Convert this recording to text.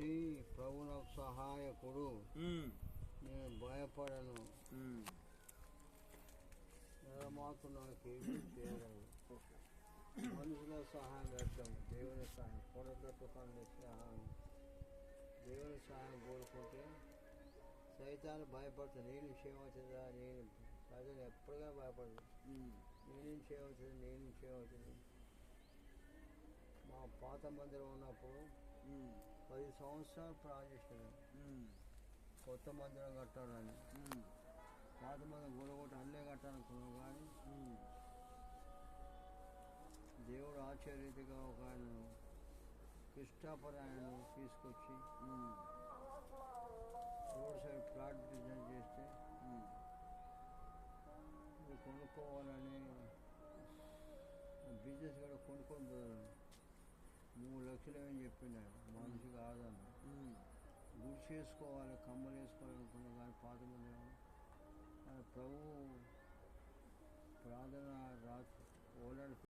కాబట్టి ప్రభు నాకు సహాయకుడు, నేను భయపడను, మాత్రం నాకు ఏమి చేయలేదు. మనుషుల సహాయం వ్యర్థం, దేవుని సహాయం కొనగట్టు సహాయం, దేవుని సహాయం కోరుకుంటే సైతాన్ని భయపడుతుంది. నేను చేయవచ్చుదా, నేను ప్రజలు ఎప్పటిగా భయపడదు. నేనేం చేయవచ్చుది, నేనేం చేయవచ్చుది. మా పాత మందిరం ఉన్నప్పుడు 10 సంవత్సరాలు ప్రార్థిస్తున్నాను కొత్త మందిరం కట్టాలని. పాత మందిరం గొడవకొట్టి అల్లే కట్టాలనుకున్నాను, కానీ దేవుడు ఆశ్చర్యరీతిగా ఒక ఆయన కృష్ణాపురాయను తీసుకొచ్చి రోడ్ సైడ్ ప్లాట్ డిజైన్ చేస్తే ఇది కొనుక్కోవాలని బిజినెస్ కూడా కొనుక్కొని పోయాను. 3 లక్షలు ఏమని చెప్పినాడు. మనిషికి ఆదాయం గుడి చేసుకోవాలి, కమ్మలు వేసుకోవాలనుకున్నాను, కానీ పాత మంది ప్రభు ప్రార్థన రాత్రి ఓలాడు